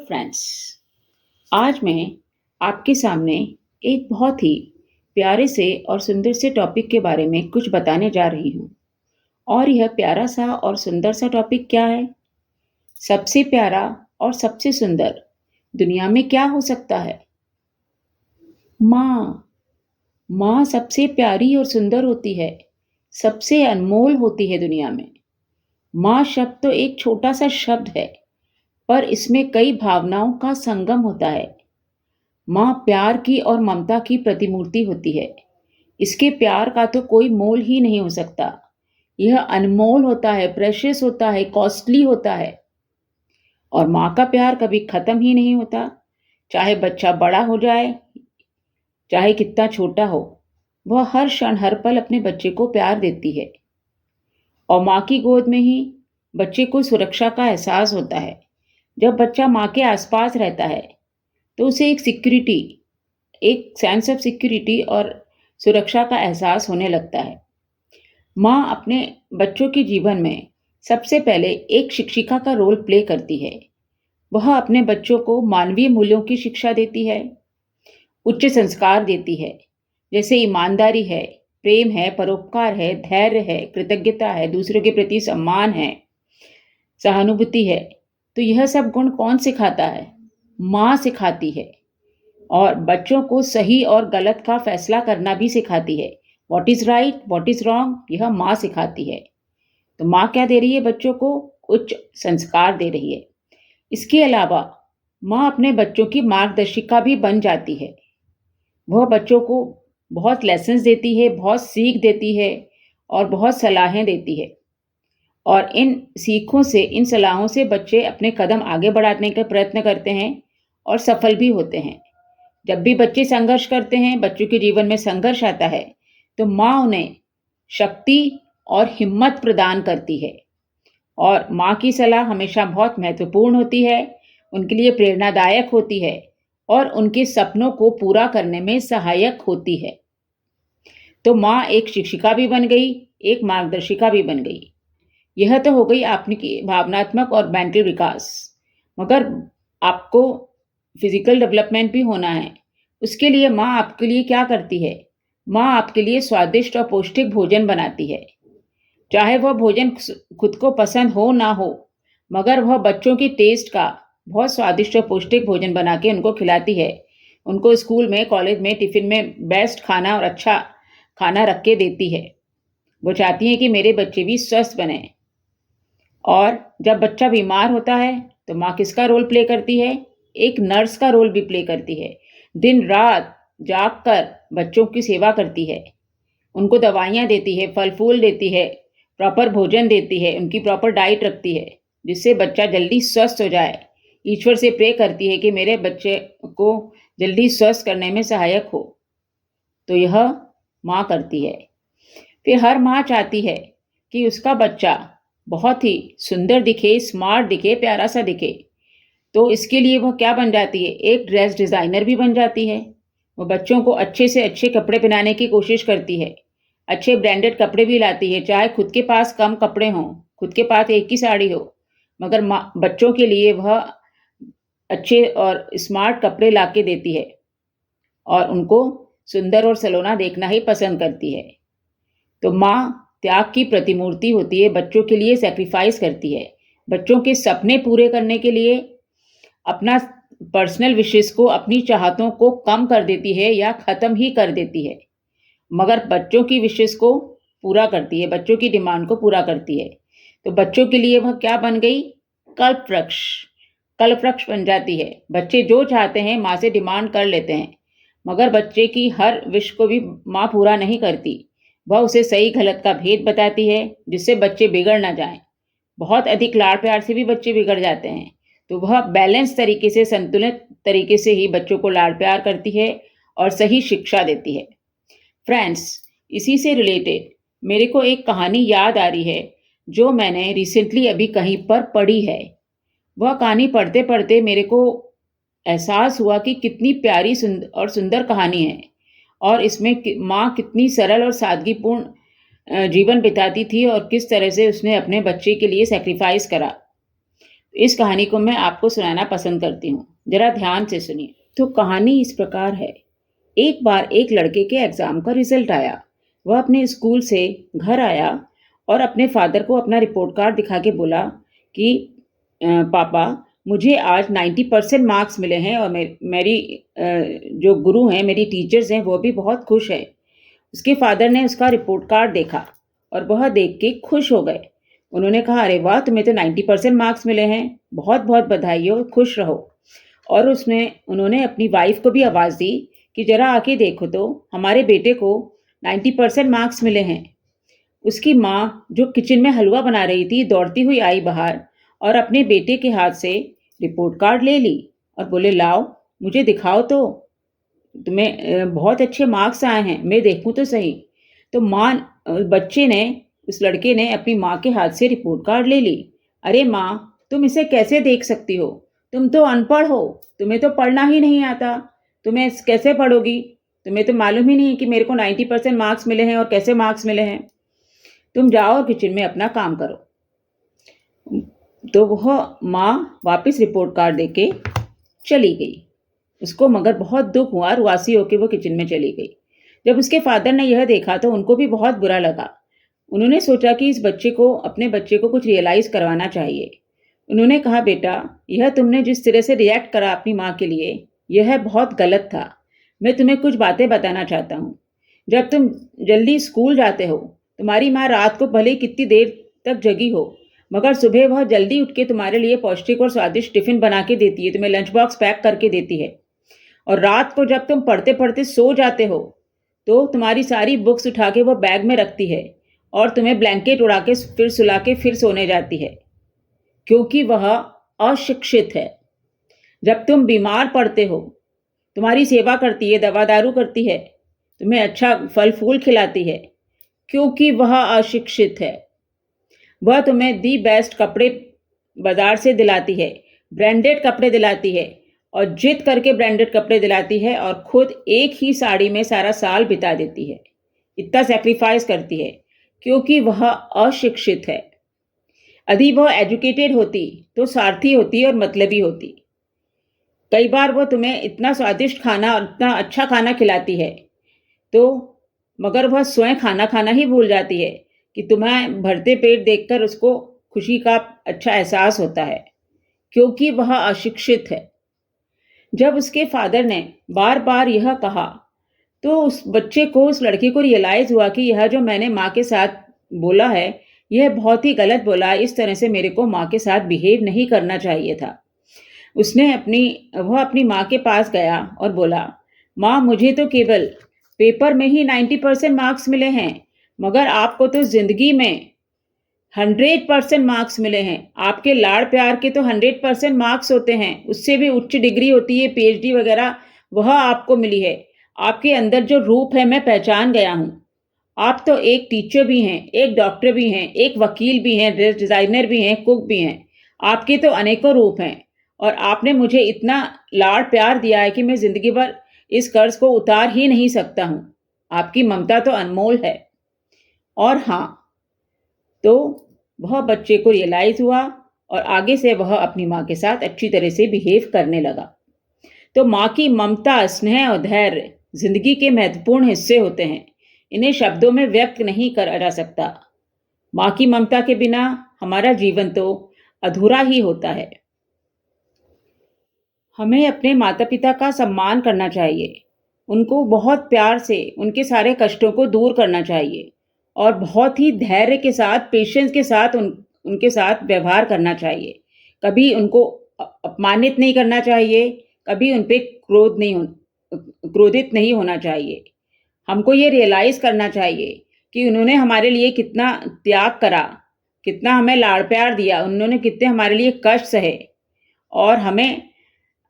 Friends, आज मैं आपके सामने एक बहुत ही प्यारे से और सुंदर से टॉपिक के बारे में कुछ बताने जा रही हूँ। और यह प्यारा सा और सुंदर सा टॉपिक क्या है? सबसे प्यारा और सबसे सुंदर दुनिया में क्या हो सकता है? माँ। माँ सबसे प्यारी और सुंदर होती है, सबसे अनमोल होती है दुनिया में। माँ शब्द तो एक छोटा सा शब्द है, पर इसमें कई भावनाओं का संगम होता है। माँ प्यार की और ममता की प्रतिमूर्ति होती है। इसके प्यार का तो कोई मोल ही नहीं हो सकता। यह अनमोल होता है, प्रेशियस होता है, कॉस्टली होता है। और माँ का प्यार कभी खत्म ही नहीं होता। चाहे बच्चा बड़ा हो जाए, चाहे कितना छोटा हो, वह हर क्षण हर पल अपने बच्चे को प्यार देती है। और माँ की गोद में ही बच्चे को सुरक्षा का एहसास होता है। जब बच्चा माँ के आसपास रहता है तो उसे एक सेंस ऑफ सिक्योरिटी और सुरक्षा का एहसास होने लगता है। माँ अपने बच्चों के जीवन में सबसे पहले एक शिक्षिका का रोल प्ले करती है। वह अपने बच्चों को मानवीय मूल्यों की शिक्षा देती है, उच्च संस्कार देती है, जैसे ईमानदारी है, प्रेम है, परोपकार है, धैर्य है, कृतज्ञता है, दूसरों के प्रति सम्मान है, सहानुभूति है। तो यह सब गुण कौन सिखाता है? माँ सिखाती है। और बच्चों को सही और गलत का फैसला करना भी सिखाती है। What is right, what is wrong, यह माँ सिखाती है। तो माँ क्या दे रही है बच्चों को? उच्च संस्कार दे रही है। इसके अलावा माँ अपने बच्चों की मार्गदर्शिका भी बन जाती है। वह बच्चों को बहुत लेसन्स देती है, बहुत सीख देती है और बहुत सलाहें देती है। और इन सीखों से, इन सलाहों से बच्चे अपने कदम आगे बढ़ाने का प्रयत्न करते हैं और सफल भी होते हैं। जब भी बच्चे संघर्ष करते हैं, बच्चों के जीवन में संघर्ष आता है, तो माँ उन्हें शक्ति और हिम्मत प्रदान करती है। और माँ की सलाह हमेशा बहुत महत्वपूर्ण होती है, उनके लिए प्रेरणादायक होती है और उनके सपनों को पूरा करने में सहायक होती है। तो माँ एक शिक्षिका भी बन गई, एक मार्गदर्शिका भी बन गई। यह तो हो गई आपकी भावनात्मक और मेंटल विकास। मगर आपको फिजिकल डेवलपमेंट भी होना है। उसके लिए माँ आपके लिए क्या करती है? माँ आपके लिए स्वादिष्ट और पौष्टिक भोजन बनाती है। चाहे वह भोजन खुद को पसंद हो ना हो, मगर वह बच्चों की टेस्ट का बहुत स्वादिष्ट और पौष्टिक भोजन बना के उनको खिलाती है। उनको स्कूल में, कॉलेज में, टिफिन में बेस्ट खाना और अच्छा खाना रख के देती है। वो चाहती है कि मेरे बच्चे भी स्वस्थ बने। और जब बच्चा बीमार होता है तो माँ किसका रोल प्ले करती है? एक नर्स का रोल भी प्ले करती है। दिन रात जाग कर बच्चों की सेवा करती है, उनको दवाइयाँ देती है, फल फूल देती है, प्रॉपर भोजन देती है, उनकी प्रॉपर डाइट रखती है, जिससे बच्चा जल्दी स्वस्थ हो जाए। ईश्वर से प्रे करती है कि मेरे बच्चे को जल्दी स्वस्थ करने में सहायक हो। तो यह माँ करती है। फिर हर माँ चाहती है कि उसका बच्चा बहुत ही सुंदर दिखे, स्मार्ट दिखे, प्यारा सा दिखे। तो इसके लिए वह क्या बन जाती है? एक ड्रेस डिज़ाइनर भी बन जाती है। वो बच्चों को अच्छे से अच्छे कपड़े पहनाने की कोशिश करती है। अच्छे ब्रांडेड कपड़े भी लाती है, चाहे खुद के पास कम कपड़े हों, खुद के पास एक ही साड़ी हो, मगर बच्चों के लिए वह अच्छे और स्मार्ट कपड़े ला के देती है और उनको सुंदर और सलोना देखना ही पसंद करती है। तो माँ त्याग की प्रतिमूर्ति होती है, बच्चों के लिए सेक्रीफाइस करती है। बच्चों के सपने पूरे करने के लिए अपना पर्सनल विशेस को, अपनी चाहतों को कम कर देती है या ख़त्म ही कर देती है, मगर बच्चों की विशेस को पूरा करती है, बच्चों की डिमांड को पूरा करती है। तो बच्चों के लिए वह क्या बन गई? कल्पवृक्ष। कल्पवृक्ष बन जाती है। बच्चे जो चाहते हैं माँ से डिमांड कर लेते हैं, मगर बच्चे की हर विश को भी माँ पूरा नहीं करती। वह उसे सही गलत का भेद बताती है, जिससे बच्चे बिगड़ ना जाएं। बहुत अधिक लाड़ प्यार से भी बच्चे बिगड़ जाते हैं। तो वह बैलेंस तरीके से, संतुलित तरीके से ही बच्चों को लाड़ प्यार करती है और सही शिक्षा देती है। फ्रेंड्स, इसी से रिलेटेड मेरे को एक कहानी याद आ रही है, जो मैंने रिसेंटली अभी कहीं पर पढ़ी है। वह कहानी पढ़ते पढ़ते मेरे को एहसास हुआ कि कितनी प्यारी और सुंदर कहानी है, और इसमें माँ कितनी सरल और सादगीपूर्ण जीवन बिताती थी और किस तरह से उसने अपने बच्चे के लिए सेक्रीफाइस करा। इस कहानी को मैं आपको सुनाना पसंद करती हूँ। ज़रा ध्यान से सुनिए। तो कहानी इस प्रकार है। एक बार एक लड़के के एग्ज़ाम का रिज़ल्ट आया। वह अपने स्कूल से घर आया और अपने फ़ादर को अपना रिपोर्ट कार्ड दिखा के बोला कि पापा, मुझे आज 90% मार्क्स मिले हैं और मेरी जो गुरु हैं, मेरी टीचर्स हैं, वो भी बहुत खुश हैं। उसके फ़ादर ने उसका रिपोर्ट कार्ड देखा और वह देख के खुश हो गए। उन्होंने कहा, "अरे वाह! तुम्हें तो 90% मार्क्स मिले हैं। बहुत-बहुत बधाई हो, खुश रहो।" और उन्होंने अपनी वाइफ़ को भी आवाज़ दी कि ज़रा आके देखो तो, हमारे बेटे को 90% मार्क्स मिले हैं। उसकी माँ, जो किचन में हलवा बना रही थी, दौड़ती हुई आई बाहर और अपने बेटे के हाथ से रिपोर्ट कार्ड ले ली और बोले, "लाओ, मुझे दिखाओ तो। तुम्हें बहुत अच्छे मार्क्स आए हैं, मैं देखूँ तो सही।" तो बच्चे ने, उस लड़के ने अपनी माँ के हाथ से रिपोर्ट कार्ड ले ली। "अरे माँ, तुम इसे कैसे देख सकती हो? तुम तो अनपढ़ हो, तुम्हें तो पढ़ना ही नहीं आता। तुम्हें कैसे पढ़ोगी? तुम्हें तो मालूम ही नहीं कि मेरे को 90% मार्क्स मिले हैं और कैसे मार्क्स मिले हैं। तुम जाओ और किचन में अपना काम करो।" तो वह माँ वापस रिपोर्ट कार्ड देके चली गई। उसको मगर बहुत दुःख हुआ और उदासी होके वो किचन में चली गई। जब उसके फ़ादर ने यह देखा तो उनको भी बहुत बुरा लगा। उन्होंने सोचा कि अपने बच्चे को कुछ रियलाइज़ करवाना चाहिए। उन्होंने कहा, "बेटा, यह तुमने जिस तरह से रिएक्ट करा अपनी माँ के लिए, यह बहुत गलत था। मैं तुम्हें कुछ बातें बताना चाहता हूँ। जब तुम जल्दी स्कूल जाते हो, तुम्हारी माँ रात को भले ही कितनी देर तक जगी हो, मगर सुबह वह जल्दी उठ के तुम्हारे लिए पौष्टिक और स्वादिष्ट टिफ़िन बना के देती है, तुम्हें लंच बॉक्स पैक करके देती है। और रात को जब तुम पढ़ते-पढ़ते सो जाते हो, तो तुम्हारी सारी बुक्स उठा के वो बैग में रखती है और तुम्हें ब्लैंकेट उड़ा के फिर सुला के फिर सोने जाती है, क्योंकि वह अशिक्षित है। जब तुम बीमार पड़ते हो, तुम्हारी सेवा करती है, दवा-दारू करती है, तुम्हें अच्छा फल-फूल खिलाती है, क्योंकि वह अशिक्षित है। वह तुम्हें दी बेस्ट कपड़े बाज़ार से दिलाती है, ब्रांडेड कपड़े दिलाती है और जिद करके ब्रांडेड कपड़े दिलाती है और खुद एक ही साड़ी में सारा साल बिता देती है। इतना सैक्रिफाइस करती है, क्योंकि वह अशिक्षित है। यदि वह एजुकेटेड होती, तो स्वार्थी होती और मतलबी होती। कई बार वो तुम्हें इतना स्वादिष्ट खाना और इतना अच्छा खाना खिलाती है, तो मगर वह स्वयं खाना खाना ही भूल जाती है कि तुम्हें भरते पेट देखकर उसको खुशी का अच्छा एहसास होता है, क्योंकि वह अशिक्षित है। जब उसके फादर ने बार-बार यह कहा, तो उस लड़के को रियलाइज़ हुआ कि यह जो मैंने माँ के साथ बोला है, यह बहुत ही गलत बोला है। इस तरह से मेरे को माँ के साथ बिहेव नहीं करना चाहिए था। वह अपनी माँ के पास गया और बोला, "माँ, मुझे तो केवल पेपर में ही 90% मार्क्स मिले हैं, मगर आपको तो ज़िंदगी में 100% मार्क्स मिले हैं। आपके लाड़-प्यार के तो 100% मार्क्स होते हैं, उससे भी उच्च डिग्री होती है, पीएचडी वगैरह, वह आपको मिली है। आपके अंदर जो रूप है, मैं पहचान गया हूँ। आप तो एक टीचर भी हैं, एक डॉक्टर भी हैं, एक वकील भी हैं, ड्रेस डिज़ाइनर भी हैं, कुक भी हैं। आपके तो अनेकों रूप हैं और आपने मुझे इतना लाड़-प्यार दिया है कि मैं ज़िंदगी भर इस कर्ज़ को उतार ही नहीं सकता हूँ। आपकी ममता तो अनमोल है।" और हाँ, तो वह बच्चे को रियलाइज़ हुआ और आगे से वह अपनी माँ के साथ अच्छी तरह से बिहेव करने लगा। तो माँ की ममता, स्नेह और धैर्य ज़िंदगी के महत्वपूर्ण हिस्से होते हैं। इन्हें शब्दों में व्यक्त नहीं करा जा सकता। माँ की ममता के बिना हमारा जीवन तो अधूरा ही होता है। हमें अपने माता-पिता का सम्मान करना चाहिए। उनको बहुत प्यार से उनके सारे कष्टों को दूर करना चाहिए और बहुत ही धैर्य के साथ, पेशेंस के साथ उनके साथ व्यवहार करना चाहिए। कभी उनको अपमानित नहीं करना चाहिए, कभी उन पे क्रोधित नहीं होना चाहिए। हमको ये रियलाइज़ करना चाहिए कि उन्होंने हमारे लिए कितना त्याग करा, कितना हमें लाड़-प्यार दिया, उन्होंने कितने हमारे लिए कष्ट सहे और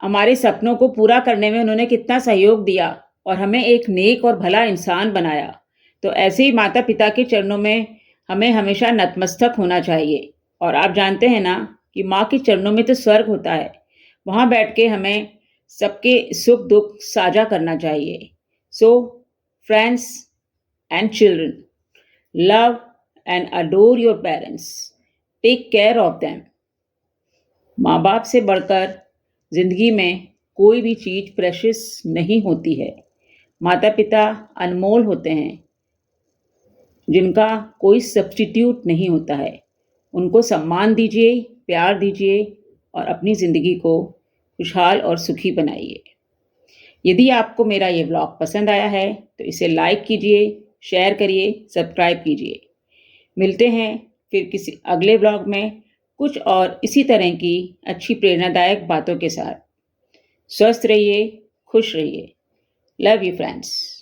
हमारे सपनों को पूरा करने में उन्होंने कितना सहयोग दिया और हमें एक नेक और भला इंसान बनाया। तो ऐसे ही माता-पिता के चरणों में हमें हमेशा नतमस्तक होना चाहिए और आप जानते हैं ना कि माँ के चरणों में तो स्वर्ग होता है। वहाँ बैठ के हमें सबके सुख-दुःख साझा करना चाहिए। So friends and children, love and adore your parents. Take care of them. माँ बाप से बढ़कर ज़िंदगी में कोई भी चीज़ प्रेशियस नहीं होती है। माता पिता अनमोल होते हैं, जिनका कोई सब्स्टिट्यूट नहीं होता है। उनको सम्मान दीजिए, प्यार दीजिए और अपनी ज़िंदगी को खुशहाल और सुखी बनाइए। यदि आपको मेरा ये व्लॉग पसंद आया है तो इसे लाइक कीजिए, शेयर करिए, सब्सक्राइब कीजिए। मिलते हैं फिर किसी अगले व्लॉग में कुछ और इसी तरह की अच्छी प्रेरणादायक बातों के साथ। स्वस्थ रहिए, खुश रहिए। Love you friends.